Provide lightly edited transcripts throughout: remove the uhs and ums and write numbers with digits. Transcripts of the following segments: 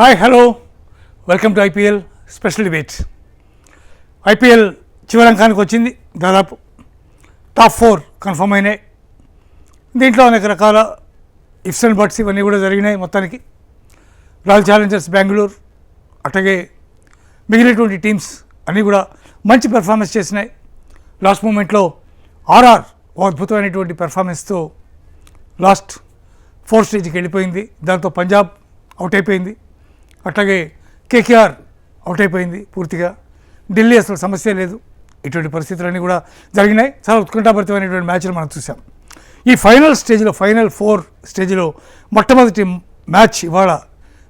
Hi hello welcome to IPL special debate. IPL చివరి అంకానికి వచ్చింది. దాదాపు టాప్ 4 కన్ఫర్మ్ అయినాయి. దీంట్లో అనేక రకాల ఇఫ్స్ అండ్ బట్స్ ఇవన్నీ కూడా జరిగినాయి. మొత్తానికి రాయల్ ఛాలెంజర్స్ బెంగళూరు అట్లాగే మిగిలినటువంటి టీమ్స్ అన్నీ కూడా మంచి పెర్ఫార్మెన్స్ చేసినాయి. లాస్ట్ మూమెంట్లో ఆర్ఆర్ ఓ అద్భుతమైనటువంటి పెర్ఫార్మెన్స్తో లాస్ట్ 4 స్టేజ్కి వెళ్ళిపోయింది. దాంతో పంజాబ్ అవుట్ అయిపోయింది. అట్లాగే కేకేఆర్ అవుట్ అయిపోయింది పూర్తిగా. ఢిల్లీ అసలు సమస్య లేదు. ఇటువంటి పరిస్థితులన్నీ కూడా జరిగినాయి. చాలా ఉత్కంఠభరితమైనటువంటి మ్యాచ్లు మనం చూసాం. ఈ ఫైనల్ స్టేజ్లో ఫైనల్ 4 స్టేజ్లో మొట్టమొదటి మ్యాచ్ ఇవాళ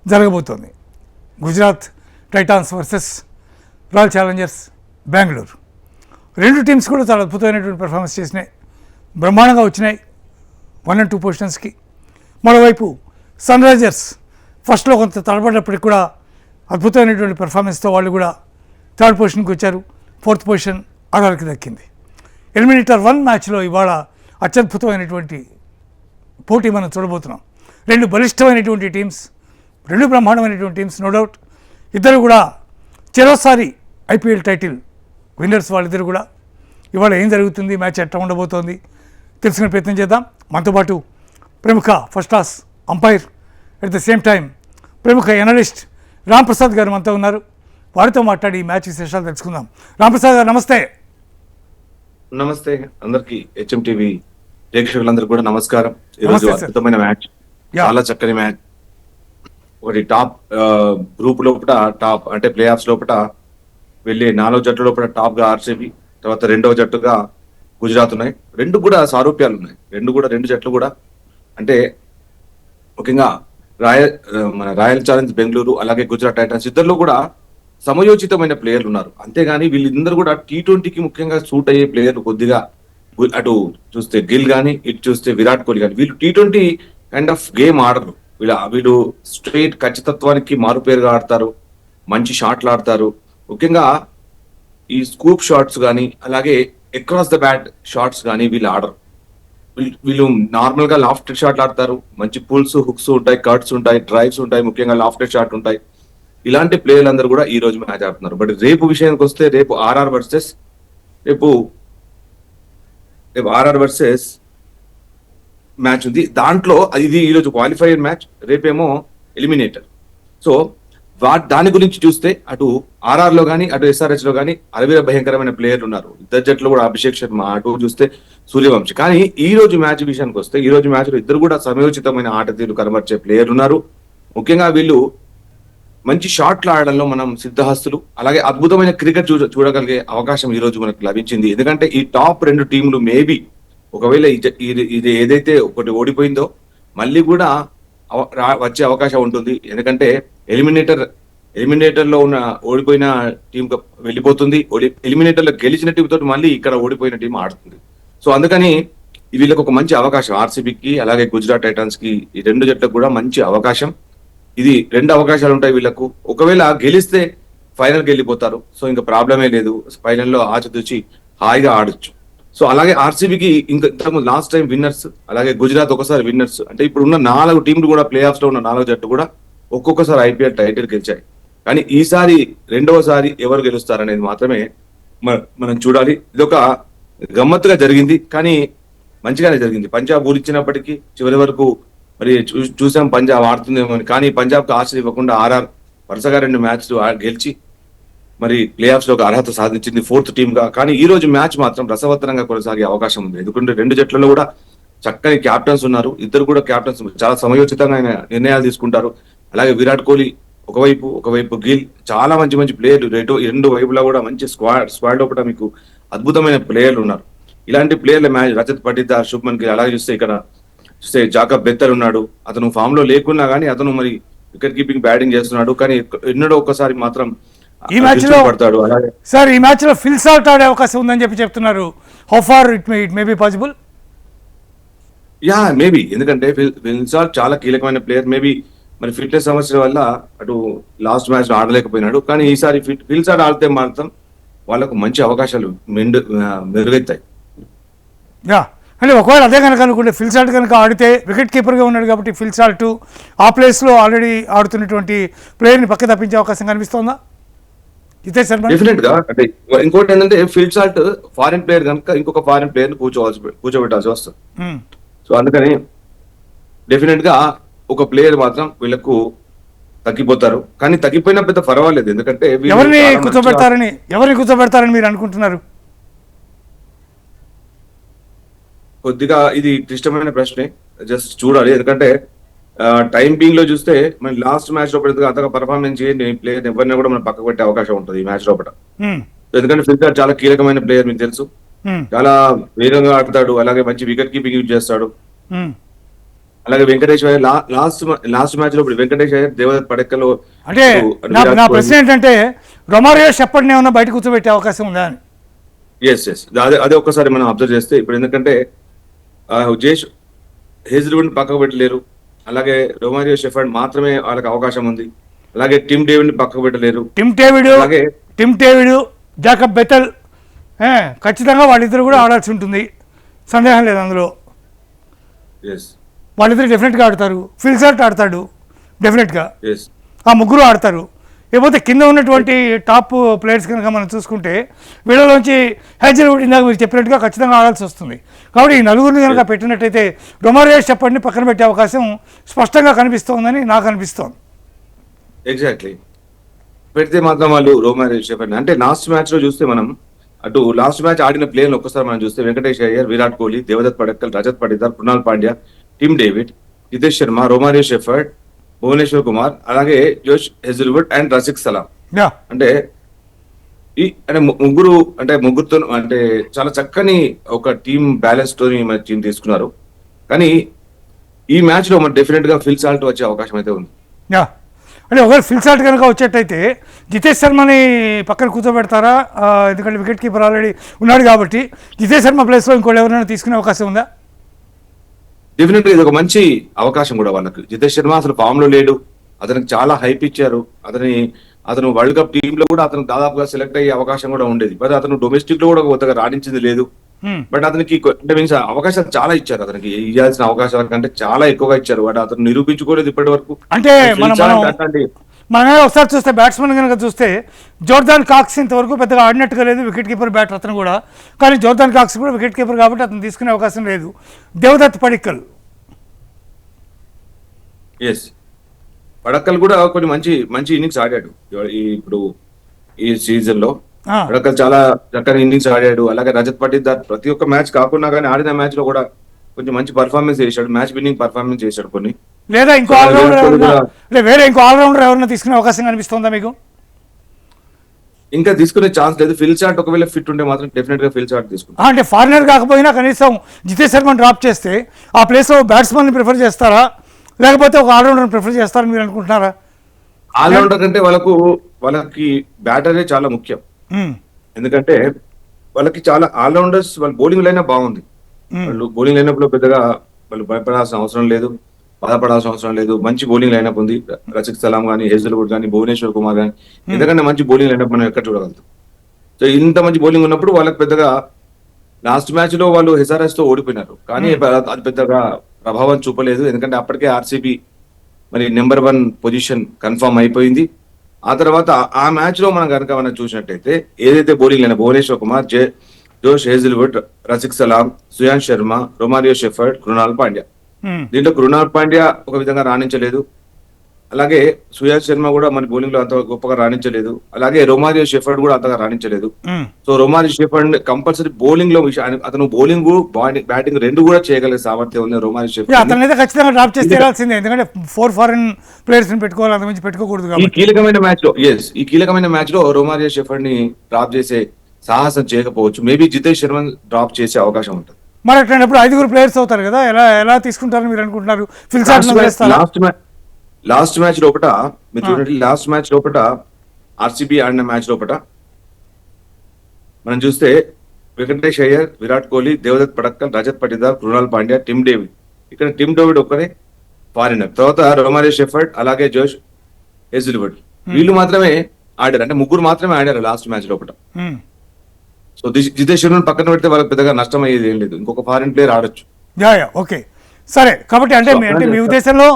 జరగబోతోంది. Gujarat Titans versus royal Challengers Bengaluru. రెండు టీమ్స్ కూడా చాలా అద్భుతమైనటువంటి పెర్ఫార్మెన్స్ చేసినాయి. బ్రహ్మాండంగా వచ్చినాయి 1 and 2 పొజిషన్స్కి. మరోవైపు సన్ రైజర్స్ ఫస్ట్లో కొంత తడబడినప్పటికి కూడా అద్భుతమైనటువంటి పెర్ఫార్మెన్స్తో వాళ్ళు కూడా 3rd పొజిషన్కి వచ్చారు. 4th పొజిషన్ ఆర్ఆర్కి దక్కింది. ఎలిమినేటర్ 1 మ్యాచ్లో ఇవాళ అత్యద్భుతమైనటువంటి పోటీ మనం చూడబోతున్నాం. రెండు బలిష్టమైనటువంటి టీమ్స్, రెండు బ్రహ్మాండమైనటువంటి టీమ్స్, నో డౌట్. ఇద్దరు కూడా చెరోసారి ఐపీఎల్ టైటిల్ విన్నర్స్ వాళ్ళిద్దరు కూడా. ఇవాళ ఏం జరుగుతుంది, మ్యాచ్ ఎట్లా ఉండబోతోంది తెలుసుకునే ప్రయత్నం చేద్దాం. మనతో పాటు ప్రముఖ first class umpire at the same time ప్రముఖ ఎనలిస్ట్ రాంప్రసాద్ గారు మనతో ఉన్నారు. వారితో మాట్లాడి ఈ మ్యాచ్ విశేషాలు తెలుసుకుందాం. రాంప్రసాద్ గారు నమస్తే. నమస్తే అందరికి, హెచ్ఎం టీవీ ప్రేక్షకులందరూ కూడా నమస్కారం. ఈరోజు అద్భుతమైన మ్యాచ్, చాలా చక్కని మ్యాచ్. ఒకటి టాప్ గ్రూప్ లోపల టాప్ అంటే ప్లే ఆఫ్స్ లోపల వెళ్ళి 4వ జట్టు లోపల టాప్ గా ఆర్సీబీ, తర్వాత 2వ జట్టుగా గుజరాత్ ఉన్నాయి. రెండు కూడా సారూప్యాలు ఉన్నాయి. రెండు జట్లు కూడా అంటే ముఖ్యంగా రాయల్ ఛాలెంజ్ బెంగళూరు అలాగే గుజరాత్ టైటన్స్ ఇద్దరులో కూడా సమయోచితమైన ప్లేయర్లు ఉన్నారు. అంతేగాని వీళ్ళిద్దరు కూడా T20కి ముఖ్యంగా సూట్ అయ్యే ప్లేయర్లు కొద్దిగా. అటు చూస్తే గిల్ కానీ, ఇటు చూస్తే విరాట్ కోహ్లీ కానీ, వీళ్ళు T20 కైండ్ ఆఫ్ గేమ్ ఆడరు. వీళ్ళు స్ట్రైట్ ఖచ్చితత్వానికి మారుపేరుగా ఆడతారు, మంచి షాట్లు ఆడతారు. ముఖ్యంగా ఈ స్కూప్ షాట్స్ కానీ అలాగే అక్రాస్ ద బ్యాట్ షాట్స్ కానీ వీళ్ళు ఆడరు. వీళ్ళు నార్మల్ గా లాఫ్టెడ్ షాట్ ఆడతారు. మంచి పుల్స్, హుక్స్ ఉంటాయి, కట్స్ ఉంటాయి, డ్రైవ్స్ ఉంటాయి, ముఖ్యంగా లాఫ్టెడ్ షాట్ ఉంటాయి. ఇలాంటి ప్లేయర్లు అందరూ కూడా ఈ రోజు మ్యాచ్ ఆడుతున్నారు. బట్ రేపు విషయానికి వస్తే రేపు ఆర్ఆర్ వర్సెస్ మ్యాచ్ ఉంది. దాంట్లో ఇది ఈరోజు క్వాలిఫైయర్ మ్యాచ్, రేపేమో ఎలిమినేటర్. సో దాని గురించి చూస్తే అటు ఆర్ఆర్ లో కానీ అటు ఎస్ఆర్హెచ్ లో కానీ అరవీర భయంకరమైన ప్లేయర్లు ఉన్నారు. ఇద్దరు జట్లు కూడా అభిషేక్ శర్మ, అటు చూస్తే సూర్యవంశీ. కానీ ఈ రోజు మ్యాచ్ విషయానికి వస్తే ఈ రోజు మ్యాచ్ లో ఇద్దరు కూడా సమయోచితమైన ఆట తీరు కనబర్చే ప్లేయర్లు ఉన్నారు. ముఖ్యంగా వీళ్ళు మంచి షాట్లు ఆడడంలో మనం సిద్ధహస్తులు. అలాగే అద్భుతమైన క్రికెట్ చూడగలిగే అవకాశం ఈ రోజు మనకు లభించింది. ఎందుకంటే ఈ టాప్ 2 టీంలు మేబీ ఒకవేళ ఇది ఏదైతే ఒకటి ఓడిపోయిందో మళ్ళీ కూడా వచ్చే అవకాశం ఉంటుంది. ఎందుకంటే ఎలిమినేటర్ లో ఉన్న ఓడిపోయిన టీం వెళ్ళిపోతుంది. ఎలిమినేటర్ లో గెలిచిన టీం తోటి మళ్ళీ ఇక్కడ ఓడిపోయిన టీం ఆడుతుంది. సో అందుకని వీళ్ళకి ఒక మంచి అవకాశం, ఆర్సీబీకి అలాగే గుజరాత్ టైటన్స్ కి, ఈ రెండు జట్లకు కూడా మంచి అవకాశం. ఇది 2 అవకాశాలు ఉంటాయి వీళ్ళకు. ఒకవేళ గెలిస్తే ఫైనల్కి వెళ్ళిపోతారు. సో ఇంకా ప్రాబ్లమే లేదు, ఫైనల్లో ఆచితూచి హాయిగా ఆడొచ్చు. సో అలాగే ఆర్సీబీకి ఇంతకుముందు లాస్ట్ టైం విన్నర్స్, అలాగే గుజరాత్ ఒకసారి విన్నర్స్. అంటే ఇప్పుడు ఉన్న 4 టీంలు కూడా ప్లే ఆఫ్స్ లో ఉన్న 4 జట్టు కూడా ఒక్కొక్కసారి ఐపీఎల్ టైటిల్ గెలిచాయి. కానీ ఈసారి రెండవసారి ఎవరు గెలుస్తారనేది మాత్రమే మనం చూడాలి. ఇదొక గమ్మత్తుగా జరిగింది, కానీ మంచిగానే జరిగింది. పంజాబ్ ఊరిచ్చినప్పటికీ చివరి వరకు మరి చూసాం పంజాబ్ ఆడుతుందేమో అని. కానీ పంజాబ్కి ఆశ ఇవ్వకుండా ఆర్ఆర్ వరుసగా 2 మ్యాచ్లు గెలిచి మరి ప్లే ఆఫ్స్ లో అర్హత సాధించింది 4th టీమ్ గా. కానీ ఈ రోజు మ్యాచ్ మాత్రం రసవత్తరంగా కొనసాగే అవకాశం ఉంది. ఎందుకంటే 2 జట్లలో కూడా చక్కని క్యాప్టెన్స్ ఉన్నారు. ఇద్దరు కూడా క్యాప్టెన్స్ చాలా సమయోచితంగా నిర్ణయాలు తీసుకుంటారు. అలాగే విరాట్ కోహ్లీ ఒకవైపు గిల్, చాలా మంచి ప్లేయర్లు. రెండు వైపులా కూడా మంచి స్క్వాడ్ లోపల మీకు అద్భుతమైన ప్లేయర్లు ఉన్నారు. ఇలాంటి ప్లేయర్ల మ్యాచ్ రజత్ పటిదార్, శుభ్మన్ గిల్, అలాగే ఇక్కడ చూస్తే జాకబ్ బెత్తర్ ఉన్నాడు. అతను ఫామ్ లో లేకున్నా కానీ అతను మరి వికెట్ కీపింగ్ బ్యాటింగ్ చేస్తున్నాడు. కానీ ఎన్నడో ఒక్కసారి మాత్రం ఈ మ్యాచ్ లో పడతాడు. సార్ ఈ మ్యాచ్ లో ఫిల్ సాల్ట్ ఆడే అవకాశం ఉందని చెప్తున్నారు. How far it may be possible? Yeah maybe, ఎందుకంటే ఫిల్ సాల్ట్ చాలా కీలకమైన ప్లేయర్. మేబీ మరి ఫిట్నెస్ సమస్యల వల్ల అటు లాస్ట్ మ్యాచ్ లో ఆడలేకపోయినాడు. కానీ ఈసారి ఫిల్ సాల్ట్ ఆడితే మాత్రం వాళ్ళకు మంచి అవకాశాలు మెరుగెత్తాయి. యా అంటే ఒకవేళ అదే కనుక అనుకుంటే ఫిల్ సాల్ట్ కనుక ఆడితే వికెట్ కీపర్గా ఉన్నాడు కాబట్టి ఫిల్ సాల్ట్ ఆ ప్లేస్లో ఆల్రెడీ ఆడుతున్నటువంటి ప్లేయర్ని పక్క తప్పించే అవకాశం కనిపిస్తోందా జితేష్ శర్మ? డెఫినెట్ గా. అంటే ఇంకోటి ఏంటంటే ఫిల్ సాల్ట్ ఫారిన్ ప్లేయర్ కనుక ఇంకొక ఫారిన్ ప్లేయర్ ని కూర్చోబెట్టాల్సి వస్తుంది. సో అందుకని డెఫినెట్ గా ఒక ప్లేయర్ మాత్రం వీళ్ళకు తగ్గిపోతారు. కానీ తగ్గిపోయినా పెద్ద పర్వాలేదు, ఎందుకంటే వీళ్ళు ఎవరిని చాలా కూర్చోబెడతారని మీరు అనుకుంటున్నారు? కొద్దిగా ఇది క్లిష్టమైన ప్రశ్నే, జస్ట్ చూడాలి. ఎందుకంటే టైం బీయింగ్ లో చూస్తే మన లాస్ట్ మ్యాచ్ లోపల అంతగా పర్ఫార్మెన్స్ చేయని ప్లేయర్ ఎవరిని కూడా మనం పక్కకు పెట్టే అవకాశం ఉంటుంది ఈ మ్యాచ్ లోపల. ఎందుకంటే ఫిల్ సాల్ట్ చాలా కీలకమైన ప్లేయర్, మీకు తెలుసు. చాలా వేగంగా ఆడతాడు, అలాగే మంచి వికెట్ కీపింగ్ యూజ్ చేస్తాడు. అలాగే వెంకటేష్ అయ్యర్ లాస్ట్ మ్యాచ్ లో వెంకటేష్ అయ్యర్, దేవదత్ పడక్కల్. అంటే నా ప్రశ్న ఏంటంటే రొమారియో షెఫర్డ్ని ఏమన్నా బయట కూర్చోబెట్టే అవకాశం ఉందా అని. ఎస్ అదే ఒక్కసారి మనం అబ్జర్వ్ చేస్తే ఇప్పుడు ఎందుకంటే జేష్ హేజ్ల్వుడ్ పక్కకు పెట్టలేరు, అలాగే రొమారియో షెఫర్డ్ మాత్రమే వాళ్ళకి అవకాశం ఉంది. అలాగే టిమ్ డేవిడ్ ని పక్కకు పెట్టలేరు. టిమ్ డేవిడ్ జాకబ్ బెతల్ ఖచ్చితంగా వాళ్ళిద్దరు కూడా ఆడాల్సి ఉంటుంది, సందేహం లేదు అందులో. వాళ్ళిద్దరు డెఫినెట్గా ఆడతారు. ఫిల్ సాల్ట్ ఆడతాడు డెఫినెట్గా, ఆ ముగ్గురు ఆడతారు. లేకపోతే కింద ఉన్నటువంటి టాప్ ప్లేయర్స్ కనుక మనం చూసుకుంటే వీళ్ళలోంచి హేజల్వుడ్ ఇందాక మీరు చెప్పినట్టుగా ఖచ్చితంగా ఆడాల్సి వస్తుంది. కాబట్టి ఈ నలుగురిని కనుక పెట్టినట్టయితే రొమారియో షెఫర్డ్ని పక్కన పెట్టే అవకాశం స్పష్టంగా కనిపిస్తోందని నాకు అనిపిస్తోంది. ఎగ్జాక్ట్లీ పెడితే మాత్రం వాళ్ళు రొమారియో షెఫర్డ్ అంటే లాస్ట్ మ్యాచ్ లో చూస్తే మనం అటు లాస్ట్ మ్యాచ్ ఆడిన ప్లేయర్లు ఒక్కసారి మనం చూస్తే Venkatesh Iyer, Virat Kohli, Devdutt Padikkal, Rajat Patidar, Krunal Pandya, Tim David, Jitesh Sharma, Romario Shepherd, Bhuvneshwar Kumar, అలాగే జోష్ హేజల్వుడ్ అండ్ రసిక్ సలాం. అంటే ఈ ముగ్గురుతో అంటే చాలా చక్కని ఒక టీమ్ బ్యాలెన్స్ తోని మన టీం తీసుకున్నారు. కానీ ఈ మ్యాచ్ లో మన డెఫినెట్ గా ఫిల్ సాల్ట్ వచ్చే అవకాశం అయితే ఉంది. అంటే ఒకవేళ ఫిల్ సాల్ట్ కనుక వచ్చేటైతే జితేష్ శర్మని పక్కన కూర్చోబెడతారా? ఎందుకంటే వికెట్ కీపర్ ఆల్రెడీ ఉన్నాడు కాబట్టి జితేష్ శర్మ ప్లేస్లో ఇంకోటి ఎవరైనా తీసుకునే అవకాశం ఉందా? డెఫినెట్ గా ఇది ఒక మంచి అవకాశం కూడా వాళ్ళకి. జితేష్ శర్మ అసలు ఫామ్ లో లేడు, అతనికి చాలా హైప్ ఇచ్చారు. అతను వరల్డ్ కప్ టీమ్ లో కూడా అతను దాదాపుగా సెలెక్ట్ అయ్యే అవకాశం కూడా ఉండేది. బట్ అతను డొమెస్టిక్ లో కూడా కొత్తగా రాణించింది లేదు. బట్ అతనికి అంటే మీన్స్ అవకాశాలు చాలా ఇచ్చారు, అతనికి ఇవ్వాల్సిన అవకాశాల కంటే చాలా ఎక్కువగా ఇచ్చారు. బట్ అతను నిరూపించుకోలేదు ఇప్పటి వరకు. అంటే మనమే ఒకసారి చూస్తే బ్యాట్స్మెన్ కనుక చూస్తే జోర్దాన్ కాక్స్ ఇంతవరకు పెద్దగా ఆడినట్టుగా లేదు, వికెట్ కీపర్ బ్యాటర్ అతను కూడా. కానీ జోర్దాన్ కాక్స్ కూడా వికెట్ కీపర్ కాబట్టి అతను తీసుకునే అవకాశం లేదు. దేవదత్ పడిక్కల్ పడక్కల్ కూడా కొన్ని మంచి ఇన్నింగ్స్ ఆడాడు ఇప్పుడు ఈ సీజన్ లో. పడక్కల్ చాలా చక్కని ఇన్నింగ్స్ ఆడాడు. అలాగే రజత్ పటిదార్ ప్రతి ఒక్క మ్యాచ్ కాకుండా కానీ ఆడిన మ్యాచ్ లో కూడా కొంచెం మంచి పర్ఫార్మెన్స్ చేశాడు, మ్యాచ్ విన్నింగ్ పర్ఫార్మెన్స్ చేశాడు కొన్ని. లేదా ఇంకో వేరే ఇంకో ఆల్రౌండర్ ఎవరైనా తీసుకునే అవకాశం కనిపిస్తుందా మీకు? ఇంకా తీసుకునే ఛాన్స్ లేదు. ఫిల్ సాల్ట్ ఒకవేళ ఫిట్ ఉంటే మాత్రం డెఫినెట్ గా ఫిల్ సాల్ట్ తీసుకుంటాం. అంటే ఫారినర్ కాకపోయినా కనీసం జితేష్ శర్మని డ్రాప్ చేస్తే ఆ ప్లేస్లో బ్యాట్స్మెన్ ప్రిఫర్ చేస్తారా, లేకపోతే ఒక ఆల్రౌండర్ ప్రిఫర్ చేస్తారని మీరు అనుకుంటున్నారా? ఆల్రౌండర్ కంటే వాళ్ళకి బ్యాటరే చాలా ముఖ్యం. ఎందుకంటే వాళ్ళకి చాలా ఆల్రౌండర్స్, వాళ్ళ బౌలింగ్ లైనప్ బాగుంది. వాళ్ళు బౌలింగ్ లైనప్ లో పెద్దగా వాళ్ళు భయపడాల్సిన అవసరం లేదు, బాధపడాల్సిన అవసరం లేదు. మంచి బౌలింగ్ లైనప్ ఉంది. రసిక్ సలాం కానీ, హేజల్వుడ్ కానీ, భువనేశ్వర్ కుమార్ కానీ, ఎందుకంటే మంచి బౌలింగ్ లైనప్ మనం ఎక్కడ చూడగలుగుతాం. సో ఇంత మంచి బౌలింగ్ ఉన్నప్పుడు వాళ్ళకి పెద్దగా లాస్ట్ మ్యాచ్ లో వాళ్ళు హెసారెస్ తో ఓడిపోయినారు, కానీ అది పెద్దగా ప్రభావం చూపలేదు. ఎందుకంటే అప్పటికే ఆర్సీబీ మరి నెంబర్ 1 పొజిషన్ కన్ఫర్మ్ అయిపోయింది. ఆ తర్వాత ఆ మ్యాచ్ లో మనం కనుక మనం చూసినట్టయితే ఏదైతే బౌలింగ్ లైనప్ భువనేశ్వర్ కుమార్, జోష్ హేజల్వుడ్, రసిక్ సలాం, సుయాన్ శర్మ, రొమారియో షెఫర్డ్, కృణాల్ పాండ్యా. దీంట్లో కృణాల్ పాండ్యా ఒక విధంగా రాణించలేదు, అలాగే సుయాన్ శర్మ కూడా మన బౌలింగ్ లో అంత గొప్పగా రాణించలేదు, అలాగే రొమారియో షెఫర్డ్ కూడా అంతగా రాణించలేదు. So Romario Shepherd compulsory bowling లో అతను బౌలింగ్ బ్యాటింగ్ రెండు కూడా చేయగలిగే సామర్థ్యం ఉంది రొమారియో షెఫర్డ్. అతనైతే ఖచ్చితంగా డ్రాప్ చేసి తీరాల్సిందే, ఎందుకంటే 4 ఫారిన్ ప్లేయర్స్ ని పెట్టుకోవాలి, అంత మించి పెట్టుకోకూడదు. ఈ కీలకమైన మ్యాచ్ లో రొమారియో షెఫర్డ్ ని డ్రాప్ చేసే సాహసం చేయకపోవచ్చు. మేబీ జితేష్ శర్మ డ్రాప్ చేసే అవకాశం ఉంటుంది. మరి అట్లాంటప్పుడు 5 ప్లేయర్స్ అవుతారు కదా, ఎలా తీసుకుంటారని మీరు అనుకుంటున్నారు? ఫిల్ సాల్ట్ లాస్ట్ మ్యాచ్ లోపల మీరు చూడండి, లాస్ట్ మ్యాచ్ లోపల ఆర్సీబీ ఆడిన మ్యాచ్ లోపల మనం చూస్తే వెంకటేష్ అయ్యర్, విరాట్ కోహ్లీ, దేవదత్ పడక్కల్, రజత్ పటిదార్, కృణాల్ పాండ్యా, టిమ్ డేవిడ్. ఇక్కడ టిమ్ డేవిడ్ ఒక్కరే ఫారినర్. తర్వాత రొమారియో షెఫర్డ్, అలాగే జోష్ హేజల్వుడ్, వీళ్ళు మాత్రమే ఆడారు. అంటే ముగ్గురు మాత్రమే ఆడారు లాస్ట్ మ్యాచ్ లోపల. సో జితేష్ శర్మను పక్కన పెడితే వాళ్ళకి పెద్దగా నష్టం అయ్యేది ఏం లేదు, ఇంకొక ఫారిన్ ప్లేయర్ ఆడొచ్చు. యా ఓకే సరే. కాబట్టి అంటే మీ ఉద్దేశంలో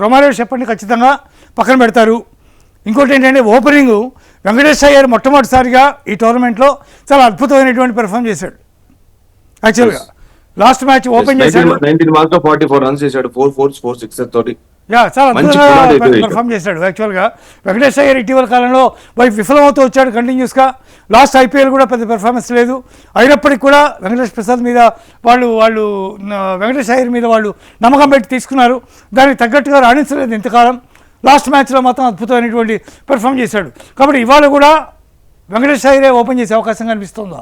రొమారియో షెఫర్డ్ని ఖచ్చితంగా పక్కన పెడతారు. ఇంకోటి ఏంటంటే ఓపెనింగ్ వెంకటేష్ అయ్యర్ మొట్టమొదటిసారిగా ఈ టోర్నమెంట్లో చాలా అద్భుతమైనటువంటి పెర్ఫామ్ చేశాడు. యాక్చువల్గా లాస్ట్ మ్యాచ్ ఓపెన్ చేశాడు, 19 బాల్స్ లో 44 రన్స్ చేశాడు, 4 4 4 6 తోటి. చాలా అద్భుతంగా పెర్ఫామ్ చేశాడు. యాక్చువల్గా వెంకటేష్ అయ్యర్ ఇటీవల కాలంలో విఫలమవుతూ వచ్చాడు కంటిన్యూస్గా. లాస్ట్ ఐపీఎల్ కూడా పెద్ద పెర్ఫార్మెన్స్ లేదు. అయినప్పటికీ కూడా వెంకటేష్ ప్రసాద్ మీద వాళ్ళు వెంకటేష్ అయ్యర్ మీద వాళ్ళు నమ్మకం పెట్టి తీసుకున్నారు. దానికి తగ్గట్టుగా రాణించలేదు ఇంతకాలం. లాస్ట్ మ్యాచ్లో మాత్రం అద్భుతమైనటువంటి పెర్ఫామ్ చేశాడు. కాబట్టి ఇవాళ కూడా వెంకటేష్ అయ్యరే ఓపెన్ చేసే అవకాశం కనిపిస్తుందా?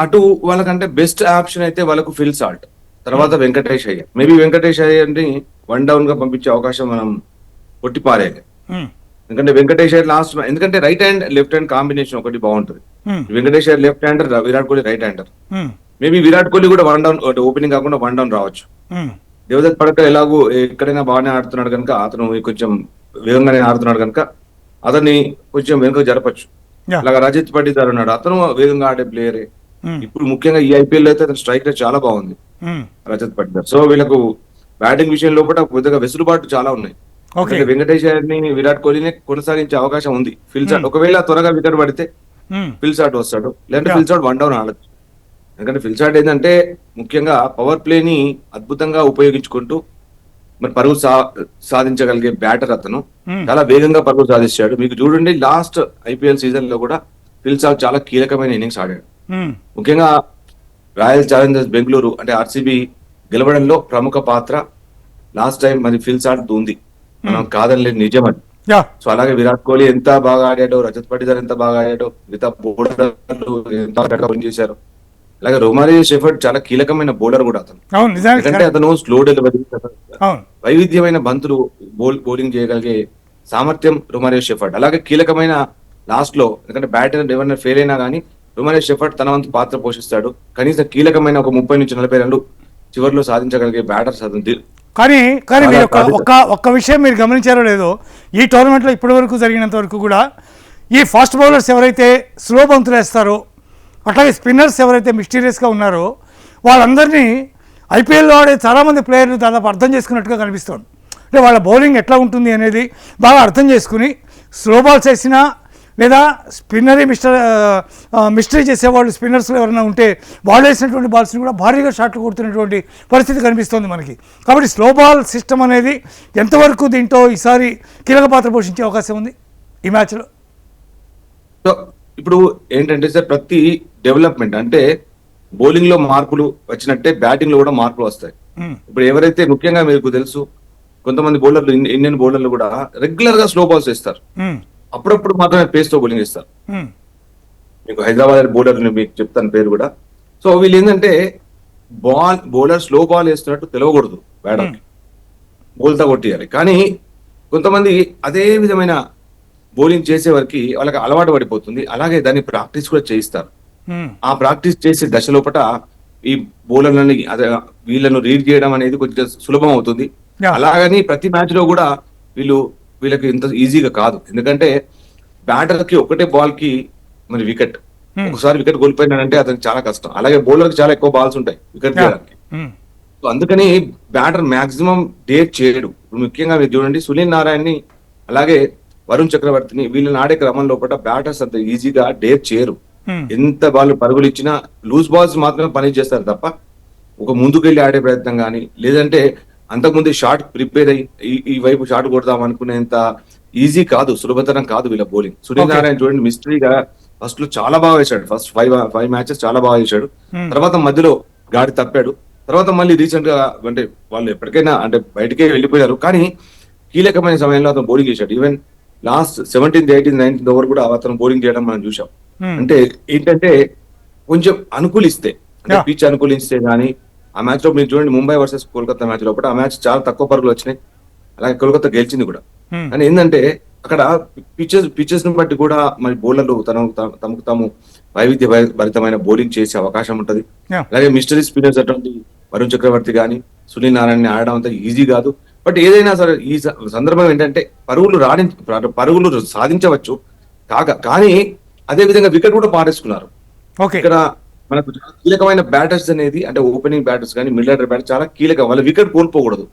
అటు వాళ్ళకంటే బెస్ట్ ఆప్షన్ అయితే వాళ్ళకు ఫిల్ సాల్ట్, తర్వాత వెంకటేష్ అయ్యర్. మేబీ వెంకటేష్ అయ్యర్ని 1 డౌన్ గా పంపించే అవకాశం మనం కొట్టిపారేయాలి. ఎందుకంటే వెంకటేష్ అయ్యర్ లాస్ట్, ఎందుకంటే right hand left hand combination ఒకటి బాగుంటుంది. Venkatesh Iyer left hander, Virat Kohli right hander. Maybe Virat Kohli కూడా 1 డౌన్ ఓపెనింగ్ కాకుండా 1 డౌన్ రావచ్చు. దేవదత్ పడకర్ ఎలాగో ఎక్కడైనా బాగానే ఆడుతున్నాడు కనుక, అతను కొంచెం వేగంగానే ఆడుతున్నాడు కనుక అతన్ని కొంచెం వెనుక జరపచ్చు. అలాగా రజత్ పటిదార్ ఉన్నాడు, అతను వేగంగా ఆడే ప్లేయరే. ఇప్పుడు ముఖ్యంగా ఈ ఐపీఎల్ అయితే అతను స్ట్రైక్ రేట్ చాలా బాగుంది రజత్ పటిదార్. సో వీళ్ళకు బ్యాటింగ్ విషయంలో కూడా కొద్దిగా వెసులుబాటు చాలా ఉన్నాయి. వెంకటేష్ అయ్యర్ని, విరాట్ కోహ్లీని కొనసాగించే అవకాశం ఉంది. ఫిల్సాట్ ఒకవేళ త్వరగా వికెట్ పడితే ఫిల్సాట్ వస్తాడు, లేదంటే ఫిల్సాట్ 1 డౌన్ ఆడచ్చు. ఎందుకంటే ఫిల్సాట్ ఏంటంటే ముఖ్యంగా పవర్ ప్లేని అద్భుతంగా ఉపయోగించుకుంటూ మరి పరుగు సాధించగలిగే బ్యాటర్. అతను చాలా వేగంగా పరుగు సాధించాడు. మీకు చూడండి లాస్ట్ ఐపీఎల్ సీజన్ లో కూడా ఫిల్సాట్ చాలా కీలకమైన ఇన్నింగ్స్ ఆడాడు. ముఖ్యంగా రాయల్ ఛాలెంజర్స్ బెంగళూరు అంటే ఆర్సీబీ గెలవడంలో ప్రముఖ పాత్ర లాస్ట్ టైం మరి ఫిల్సాట్ ఉంది, మనం కాదనలేదు, నిజం అది. సో అలాగే విరాట్ కోహ్లీ ఎంత బాగా ఆడాడో, రజత్ పటిదార్ ఎంత బాగా ఆడాడో, మిగతా బౌలర్లు ఎంత చేశారు. అలాగే రొమారియో షెఫర్డ్ చాలా కీలకమైన బౌలర్ కూడా అతను. ఎందుకంటే అతను స్లో డెలివరీ, వైవిధ్యమైన బంతులు బౌలింగ్ చేయగలిగే సామర్థ్యం రొమారియో షెఫర్డ్. అలాగే కీలకమైన లాస్ట్ లో, ఎందుకంటే బ్యాటర్ ఎవరైనా ఫెయిల్ అయినా కానీ రొమారియో షెఫర్డ్ తన వంతు పాత్ర పోషిస్తాడు. కనీసం కీలకమైన ఒక 30 నుంచి 40 రన్లు చివరిలో సాధించగలిగే బ్యాటర్స్ అతను. కానీ మీరు ఒక్క విషయం మీరు గమనించారో లేదో, ఈ టోర్నమెంట్లో ఇప్పటి వరకు జరిగినంత వరకు కూడా ఈ ఫాస్ట్ బౌలర్స్ ఎవరైతే స్లో బంతులు వేస్తారో, అట్లాగే స్పిన్నర్స్ ఎవరైతే మిస్టీరియస్గా ఉన్నారో, వాళ్ళందరినీ ఐపీఎల్లో ఆడే చాలామంది ప్లేయర్లు దాదాపు అర్థం చేసుకున్నట్టుగా కనిపిస్తుంది. అంటే వాళ్ళ బౌలింగ్ ఎట్లా ఉంటుంది అనేది బాగా అర్థం చేసుకుని స్లో బాల్స్ వేసినా, లేదా మిస్టరీ చేసేవాళ్ళు స్పిన్నర్స్లో ఎవరైనా ఉంటే వాళ్ళు వేసినటువంటి బాల్స్ని కూడా భారీగా షాట్లు కొడుతున్నటువంటి పరిస్థితి కనిపిస్తుంది మనకి. కాబట్టి స్లో బాల్ సిస్టమ్ అనేది ఎంతవరకు దీంట్లో ఈసారి కీలక పాత్ర పోషించే అవకాశం ఉంది ఈ మ్యాచ్లో? సో ఇప్పుడు ఏంటంటే సార్, ప్రతి డెవలప్మెంట్ అంటే బౌలింగ్ లో మార్పులు వచ్చినట్టే బ్యాటింగ్ లో కూడా మార్పులు వస్తాయి. ఇప్పుడు ఎవరైతే ముఖ్యంగా మీకు తెలుసు, కొంతమంది బౌలర్లు, ఇండియన్ బౌలర్లు కూడా రెగ్యులర్ గా స్లో బాల్స్ వేస్తారు, అప్పుడప్పుడు మాత్రమే పేస్ తో బౌలింగ్ ఇస్తారు. మీకు హైదరాబాద్ బౌలర్ మీకు చెప్తాను పేరు కూడా. సో వీళ్ళు ఏంటంటే బౌలర్ స్లో బాల్ వేస్తున్నట్టు తెలవకూడదు, బ్యాటర్ బౌల్తా కొట్టియాలి. కానీ కొంతమంది అదే విధమైన బౌలింగ్ చేసే వరకు వాళ్ళకి అలవాటు పడిపోతుంది. అలాగే దాన్ని ప్రాక్టీస్ కూడా చేయిస్తారు. ఆ ప్రాక్టీస్ చేసే దశ లోపల ఈ బౌలర్లని వీళ్ళను రీడ్ చేయడం అనేది కొంచెం సులభం అవుతుంది. అలాగని ప్రతి మ్యాచ్ లో కూడా వీళ్ళకి ఇంత ఈజీగా కాదు. ఎందుకంటే బ్యాటర్ కి ఒకటే బాల్ కి మరి వికెట్, ఒకసారి వికెట్ కోల్పోయినాడంటే అతనికి చాలా కష్టం. అలాగే బౌలర్ కి చాలా ఎక్కువ బాల్స్ ఉంటాయి వికెట్ తీయడానికి. సో అందుకని బ్యాటర్ మాక్సిమం డేట్ చేయడు. ముఖ్యంగా మీరు చూడండి, సునీల్ నారాయణ్ అలాగే వరుణ్ చక్రవర్తిని వీళ్ళని ఆడే క్రమం లోపల బ్యాటర్స్ అంత ఈజీగా డేర్ చేయరు. ఎంత వాళ్ళు పరుగులు ఇచ్చినా లూజ్ బాల్స్ మాత్రమే పని చేస్తారు తప్ప ఒక ముందుకెళ్ళి ఆడే ప్రయత్నం కానీ, లేదంటే అంతకుముందు షాట్ ప్రిపేర్ అయ్యి ఈ వైపు షాట్ కొడదాం అనుకునేంత ఈజీ కాదు, సులభతరం కాదు వీళ్ళ బౌలింగ్. సునీల్ నారాయణ చూడండి, మిస్టరీగా ఫస్ట్ లో చాలా బాగా వేశాడు, ఫస్ట్ 5 మ్యాచెస్ చాలా బాగా వేశాడు. తర్వాత మధ్యలో గాడి తప్పాడు, తర్వాత మళ్ళీ రీసెంట్ గా అంటే వాళ్ళు ఎప్పటికైనా అంటే బయటకే వెళ్ళిపోయారు, కానీ కీలకమైన సమయంలో అతను బౌలింగ్ చేశాడు. Even last 17th, 18th, 19th over కూడా అతను బౌలింగ్ చేయడం మనం చూసాం. అంటే ఏంటంటే కొంచెం అనుకూలిస్తే, అంటే పిచ్ అనుకూలిస్తే గానీ, ఆ మ్యాచ్ లో మీరు చూడండి ముంబై వర్సెస్ కోల్కతా మ్యాచ్ లోపల ఆ మ్యాచ్ చాలా తక్కువ పరుగులు వచ్చినాయి, అలాగే కోల్కతా గెలిచింది కూడా. కానీ ఏంటంటే అక్కడ పిచెస్ ని బట్టి కూడా మరి బౌలర్లు తమకు తాము వైవిధ్య భరితమైన బౌలింగ్ చేసే అవకాశం ఉంటది. అలాగే మిస్టరీ స్పిన్నర్స్ అటువంటి వరుణ్ చక్రవర్తి గానీ, సునీల్ నారాయణ ఆడడం అంత ఈజీ కాదు. బట్ ఏదైనా సరే ఈ సందర్భం ఏంటంటే పరుగులు సాధించవచ్చు, కానీ అదే విధంగా వికెట్ కూడా పారేసుకున్నారు. ఓకే. ఇక్కడ మనకు చాలా కీలకమైన బ్యాటర్స్ అనేది అంటే ఓపెనింగ్ బ్యాటర్స్ కానీ మిడిల్ ఆర్డర్ బ్యాటర్స్ చాలా కీలకం. వాళ్ళ వికెట్ కోల్పోకూడదు.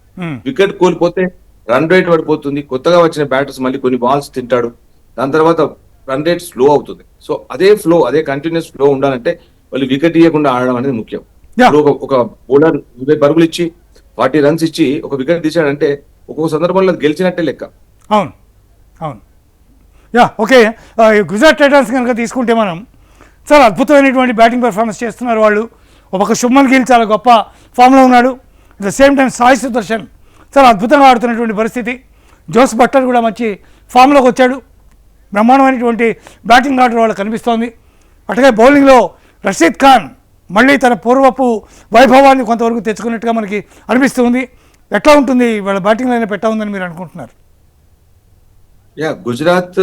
వికెట్ కోల్పోతే రన్ రేట్ పడిపోతుంది. కొత్తగా వచ్చిన బ్యాటర్స్ మళ్ళీ కొన్ని బాల్స్ తింటాడు. దాని తర్వాత రన్ రేట్ స్లో అవుతుంది. సో అదే కంటిన్యూస్ ఫ్లో ఉండాలంటే వాళ్ళు వికెట్ ఇవ్వకుండా ఆడడం అనేది ముఖ్యం. ఇప్పుడు ఒక బౌలర్ 20 పరుగులు ఇచ్చి 40 రన్స్ ఇచ్చి ఒక వికెట్ తీసాడంటే ఒక్కొక్క సందర్భంలో గెలిచినట్టే లెక్క. అవును, అవును. ఓకే. గుజరాత్ టైటన్స్ కనుక తీసుకుంటే మనం చాలా అద్భుతమైనటువంటి బ్యాటింగ్ పెర్ఫార్మెన్స్ చేస్తున్నారు వాళ్ళు. ఒక శుభ్మన్ గిల్ చాలా గొప్ప ఫామ్లో ఉన్నాడు. At the same time Sai Sudarshan చాలా అద్భుతంగా ఆడుతున్నటువంటి పరిస్థితి. జోస్ బట్లర్ కూడా మంచి ఫామ్లోకి వచ్చాడు. బ్రహ్మాండమైనటువంటి బ్యాటింగ్ ఆర్డర్ వాళ్ళకి కనిపిస్తోంది. అటుగా బౌలింగ్లో రషీద్ ఖాన్ మళ్ళీ తన పూర్వపు వైభవాన్ని కొంతవరకు తెచ్చుకున్నట్టుగా మనకి అనిపిస్తుంది. ఎట్లా ఉంటుంది వాళ్ళ బ్యాటింగ్ లైన్ పెట్టా ఉందని మీరు అనుకుంటున్నారు? గుజరాత్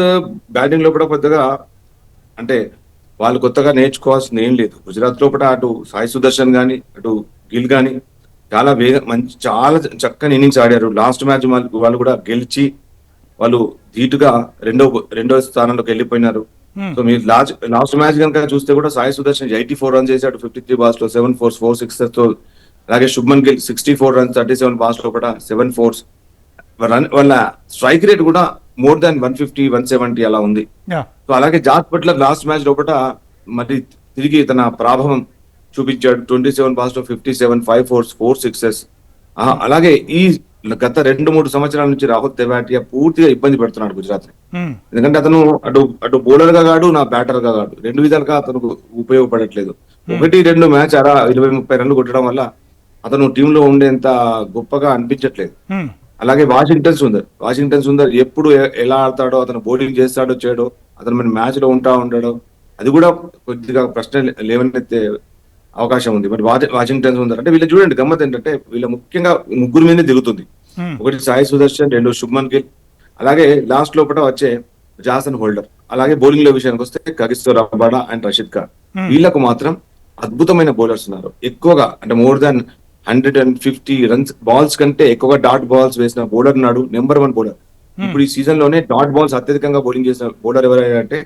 బ్యాటింగ్ లో కూడా పెద్దగా అంటే వాళ్ళు కొత్తగా నేర్చుకోవాల్సింది ఏం లేదు. గుజరాత్ లో కూడా అటు సాయి సుదర్శన్ కానీ అటు గిల్ కానీ చాలా చాలా చక్కని ఇన్నింగ్స్ ఆడారు. లాస్ట్ మ్యాచ్ వాళ్ళు కూడా గెలిచి వాళ్ళు ధీటుగా రెండో స్థానంలోకి వెళ్ళిపోయినారు. సో మీరు లాస్ట్ మ్యాచ్ కనుక చూస్తే కూడా సాయి సుదర్శన్ 84 రన్స్ చేశాడు 53 బాల్స్ లో 7 4s 4 6s తో. అలాగే శుభ్మన్ గిల్ 64 రన్స్ 37 బాల్స్ లో కూడా 7 4s. వాళ్ళ స్ట్రైక్ రేట్ కూడా మోర్ దాన్ 150 170 అలా ఉంది. సో అలాగే జాస్ బట్లర్ లాస్ట్ మ్యాచ్ లోపల మరి తిరిగి తన ప్రాభవం చూపించాడు. 27 బాల్స్ లో 57 5 4s 4 6s. అలాగే ఈ గత 2-3 సంవత్సరాల నుంచి రాహుల్ తెవాటియా పూర్తిగా ఇబ్బంది పెడుతున్నాడు గుజరాత్ ని. ఎందుకంటే అతను అటు బౌలర్ గా కాడు నా బ్యాటర్ గా కాడు, రెండు విధాలుగా అతనికి ఉపయోగపడట్లేదు. 1-2 మ్యాచ్ 20-30 రన్లు కొట్టడం వల్ల అతను టీంలో ఉండేంత గొప్పగా అనిపించట్లేదు. అలాగే వాషింగ్టన్ సుందర్ ఎప్పుడు ఎలా ఆడతాడో, అతను బౌలింగ్ చేస్తాడో చేయడో, అతను మన మ్యాచ్ లో ఉంటాడో అది కూడా కొద్దిగా ప్రశ్న లేవనెత్తే అవకాశం ఉంది. మరి వాషింగ్టన్ సుందర్ అంటే వీళ్ళు చూడండి గమ్మత్ ఏంటంటే వీళ్ళ ముఖ్యంగా ముగ్గురు మీదే దిగుతుంది. ఒకటి సాయి సుదర్శన్, 2 శుభ్మన్ గిల్, అలాగే లాస్ట్ లోపల వచ్చే జాసన్ హోల్డర్. అలాగే బౌలింగ్ లో విషయానికి వస్తే Kagiso Rabada and Rashid Khan. వీళ్ళకు మాత్రం అద్భుతమైన బౌలర్స్ ఉన్నారు. ఎక్కువగా అంటే మోర్ దాన్ 150 రన్స్ బాల్స్ కంటే ఎక్కువగా డాట్ బాల్స్ వేసిన బౌలర్ ఉన్నాడు. Number 1 bowler. ఇప్పుడు ఈ సీజన్ లోనే డాట్ బాల్స్ అత్యధికంగా బౌలింగ్ చేసిన బౌలర్ ఎవరైనా అంటే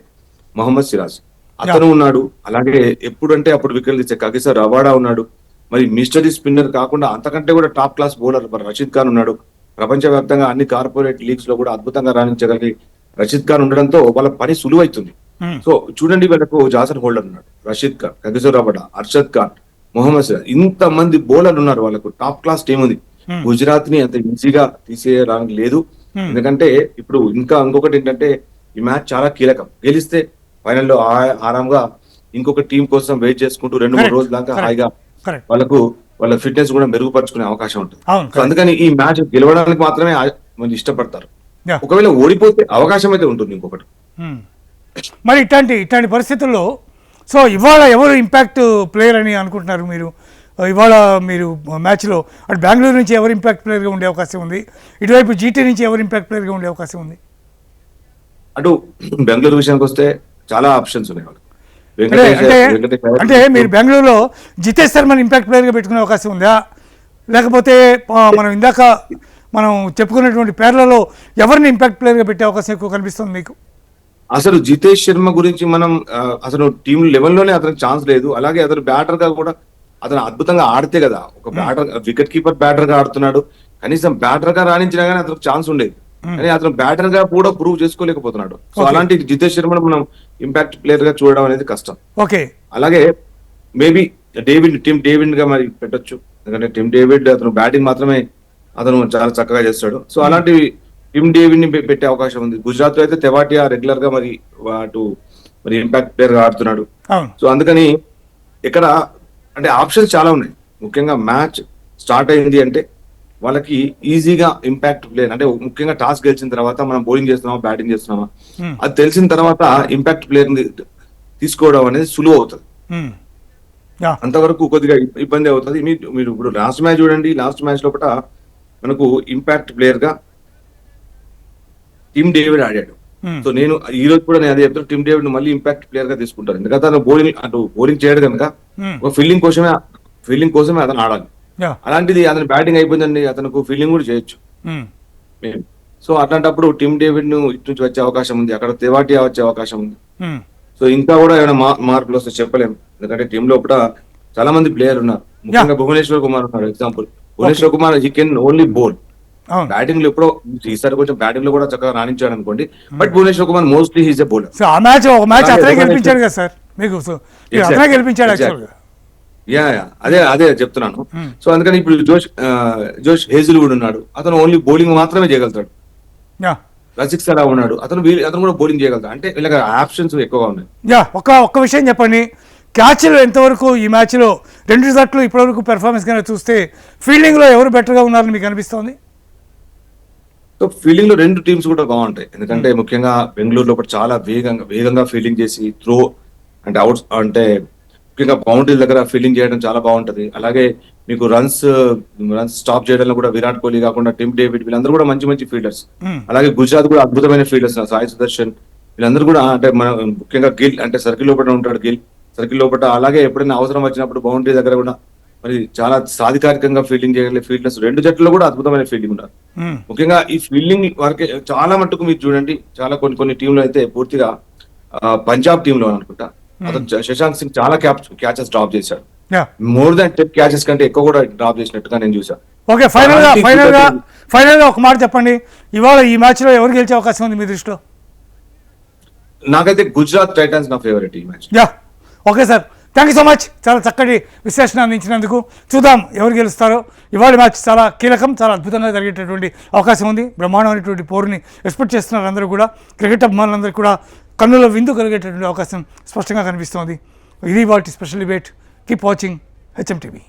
మొహమ్మద్ సిరాజ్ అతను ఉన్నాడు. అలాగే ఎప్పుడంటే అప్పుడు వికెట్లు తీసే కగిసో రబాడా ఉన్నాడు. మరి మిస్టరీ స్పిన్నర్ కాకుండా అంతకంటే కూడా top class bowler Rashid Khan ఉన్నాడు. ప్రపంచవ్యాప్తంగా అన్ని కార్పొరేట్ లీగ్స్ లో కూడా అద్భుతంగా రాణించగలిగి రషీద్ ఖాన్ ఉండడంతో వాళ్ళ పని సులువైతుంది. సో చూడండి వీళ్ళకు జాసన్ హోల్డర్ ఉన్నాడు, రషీద్ ఖాన్, కగిసో రబాడా, అర్షద్ ఖాన్, మొహమ్మద్ సిరాజ్, ఇంత మంది బౌలర్లు ఉన్నారు. వాళ్ళకు టాప్ క్లాస్ టీం ఉంది. గుజరాత్ ని అంత ఈజీగా తీసేయడానికి లేదు. ఎందుకంటే ఇప్పుడు ఇంకొకటి ఏంటంటే ఈ మ్యాచ్ చాలా కీలకం. గెలిస్తే ఫైనల్లో ఆరాంగా ఇంకొక టీం కోసం వెయిట్ చేసుకుంటూ 2-3 రోజుల దాకా హాయిగా వాళ్ళ ఫిట్నెస్ కూడా మెరుగుపరుచుకునే అవకాశం ఉంటుంది. సో అందుకని ఈ మ్యాచ్ గెలవడానికి మాత్రమే మంది ఇష్టపడతారు. ఒకవేళ ఓడిపోతే అవకాశం అయితే ఉంటుంది ఇంకొకటి. మరి ఇట్లాంటి పరిస్థితుల్లో సో ఇవాళ ఎవరు ఇంపాక్ట్ ప్లేయర్ అని అనుకుంటున్నారు మీరు? ఇవాళ మీరు మ్యాచ్లో అటు బెంగళూరు నుంచి ఎవరు ఇంపాక్ట్ ప్లేయర్గా ఉండే అవకాశం ఉంది? ఇటువైపు జీటీ నుంచి ఎవరు ఇంపాక్ట్ ప్లేయర్గా ఉండే అవకాశం ఉంది? అటు బెంగళూరు విషయానికి వస్తే చాలా ఆప్షన్స్ ఉన్నాయి. అంటే మీరు బెంగళూరులో జితేష్ శర్మని ఇంపాక్ట్ ప్లేయర్గా పెట్టుకునే అవకాశం ఉందా, లేకపోతే మనం ఇందాక మనం చెప్పుకున్నటువంటి పేర్లలో ఎవరిని ఇంపాక్ట్ ప్లేయర్గా పెట్టే అవకాశం ఎక్కువ కనిపిస్తుంది మీకు? అసలు జితేష్ శర్మ గురించి మనం అసలు టీం లెవెల్లోనే అతనికి ఛాన్స్ లేదు. అలాగే అతను బ్యాటర్ గా కూడా అతను అద్భుతంగా ఆడితే కదా, ఒక బ్యాటర్ వికెట్ కీపర్ బ్యాటర్ గా ఆడుతున్నాడు. కనీసం బ్యాటర్ గా రాణించినా గానీ అతనికి ఛాన్స్ ఉండేది. కానీ అతను బ్యాటర్ గా కూడా ప్రూవ్ చేసుకోలేకపోతున్నాడు. సో అలాంటి జితేష్ శర్మను మనం ఇంపాక్ట్ ప్లేయర్ గా చూడడం అనేది కష్టం. ఓకే. అలాగే మేబీ టిమ్ డేవిడ్ గా మరి పెట్టొచ్చు. ఎందుకంటే టిమ్ డేవిడ్ అతను బ్యాటింగ్ మాత్రమే అతను చాలా చక్కగా చేస్తాడు. సో అలాంటి టిమ్ డేవిడ్ ని పెట్టే అవకాశం ఉంది. గుజరాత్ లో అయితే తెవాటియా రెగ్యులర్ గా మరి ఇంపాక్ట్ ప్లేయర్ గా ఆడుతున్నాడు. సో అందుకని ఇక్కడ అంటే ఆప్షన్స్ చాలా ఉన్నాయి. ముఖ్యంగా మ్యాచ్ స్టార్ట్ అయింది అంటే వాళ్ళకి ఈజీగా ఇంపాక్ట్ ప్లేయర్ అంటే ముఖ్యంగా టాస్ గెలిచిన తర్వాత మనం బౌలింగ్ చేస్తున్నామా బ్యాటింగ్ చేస్తున్నామా అది తెలిసిన తర్వాత ఇంపాక్ట్ ప్లేయర్ తీసుకోవడం అనేది సులువు అవుతుంది. అంతవరకు కొద్దిగా ఇబ్బంది అవుతుంది. మీరు ఇప్పుడు లాస్ట్ మ్యాచ్ చూడండి. లాస్ట్ మ్యాచ్ లోపల మనకు ఇంపాక్ట్ ప్లేయర్ గా టిమ్ డేవిడ్ ఆడాడు. సో నేను ఈ రోజు కూడా నేను అదే చెప్తాను, టిమ్ డేవిడ్ మళ్ళీ ఇంపాక్ట్ ప్లేయర్ గా తీసుకుంటాను. ఎందుకంటే అతను బౌలింగ్ చేయడు కనుక ఒక ఫీల్డింగ్ కోసమే అతను ఆడాలి. అలాంటిది అతను బ్యాటింగ్ అయిపోయిందండి, అతను ఫీల్డింగ్ కూడా చేయొచ్చు. సో అట్లాంటప్పుడు టిమ్ డేవిడ్ ను ఇటు నుంచి వచ్చే అవకాశం ఉంది, అక్కడ తెవాటియా వచ్చే అవకాశం ఉంది. మ్మ్. సో ఇంకా కూడా ఏమైనా మార్పులు వస్తే చెప్పలేము, ఎందుకంటే టీమ్ లోపల చాలా మంది ప్లేయర్ ఉన్నారు, ముఖ్యంగా భువనేశ్వర్ కుమార్ ఉన్నారు. Example Bhuvneshwar Kumar he can only bowl, అవును. బ్యాటింగ్ లో ఎప్పుడో ఈసారి కొంచెం బ్యాటింగ్ లో కూడా చక్కగా రాణించాడు అనుకోండి, but Bhuvneshwar Kumar mostly he's a bowler. So ఆ మ్యాచ్ ఒక మ్యాచ్ అలాగే అతనే ఎవరైతే- గెలిపించాడు కదా సార్ మీకు, సో Exactly. అతనే గెలిపించాడు Exactly. యాక్చువల్గా. యా అదే చెప్తున్నాను. సో అందుకని ఇప్పుడు జోష్ హేజిల్వుడ్ ఉన్నాడు, అతను ఓన్లీ బౌలింగ్ మాత్రమే చేయగలుగుతాడు. యా రసిక్ సలా ఉన్నాడు, అతను కూడా బౌలింగ్ చేయగలుగుతాడు. అంటే వీళ్ళకి ఆప్షన్స్ ఎక్కువగా ఉన్నాయి. యా ఒక్క విషయం చెప్పండి, క్యాచ్లు ఎంతవరకు ఈ మ్యాచ్లో రెండు జట్లు ఇప్పటివరకు పెర్ఫార్మెన్స్ కనుక చూస్తే ఫీల్డింగ్లో ఎవరు బెటర్గా ఉన్నారని మీకు అనిపిస్తోంది? సో ఫీల్డింగ్ లో రెండు టీమ్స్ కూడా బాగుంటాయి, ఎందుకంటే ముఖ్యంగా బెంగళూరులో కూడా చాలా వేగంగా ఫీల్డింగ్ చేసి త్రో అంటే అవుట్స్ అంటే ముఖ్యంగా బౌండరీల దగ్గర ఫీల్డింగ్ చేయడం చాలా బాగుంటది. అలాగే మీకు రన్స్ స్టాప్ చేయడంలో కూడా విరాట్ కోహ్లీ కాకుండా టిమ్ డేవిడ్ వీళ్ళందరూ కూడా మంచి ఫీల్డర్స్. అలాగే గుజరాత్ కూడా అద్భుతమైన ఫీల్డర్స్, సాయి సుదర్శన్ వీళ్ళందరూ కూడా అంటే మన ముఖ్యంగా గిల్ అంటే సర్కిల్ లోపల ఉంటాడు, సర్కిల్ లోపల. అలాగే ఎప్పుడైనా అవసరం వచ్చినప్పుడు బౌండరీ దగ్గర కూడా మరి చాలా సాధికారికంగా ఫీల్డింగ్ చేయగలిగే ఫీల్డర్స్ రెండు జట్లలో కూడా అద్భుతమైన ఫీల్డింగ్ ఉన్నారు. ముఖ్యంగా ఈ ఫీల్డింగ్ వరకే చాలా మట్టుకు మీరు చూడండి, చాలా కొన్ని టీంలో అయితే పూర్తిగా పంజాబ్ టీంలో అనుకుంటా అతను శశాంక్ సింగ్ చాలా క్యాచెస్ డ్రాప్ చేశాడు, యా మోర్ దాన్ 10 క్యాచెస్ కంటే ఎక్కువ కూడా డ్రాప్ చేసినట్టుగా నేను చూసాను. ఓకే, ఫైనల్గా ఒక మాట చెప్పండి, ఇవాళ ఈ మ్యాచ్లో ఎవరు గెలిచే అవకాశం ఉంది మీ దృష్టిలో? నాకైతే గుజరాత్ టైటన్స్ నా ఫేవరెట్ ఈ match. Yeah okay sir, thank you so much, చాలా చక్కటి విశ్లేషణ అందించినందుకు. చూద్దాం ఎవరు గెలుస్తారో. ఇవాళ మ్యాచ్ చాలా కీలకం, చాలా అద్భుతంగా జరిగేటటువంటి అవకాశం ఉంది. బ్రహ్మాండమైనటువంటి పోరుని ఎక్స్పెక్ట్ చేస్తున్నారు అందరూ కూడా. క్రికెట్ అభిమానులందరూ కూడా కన్నుల విందు కలిగేటటువంటి అవకాశం స్పష్టంగా కనిపిస్తోంది. ఇది వాటి special debate. Keep watching HM TV.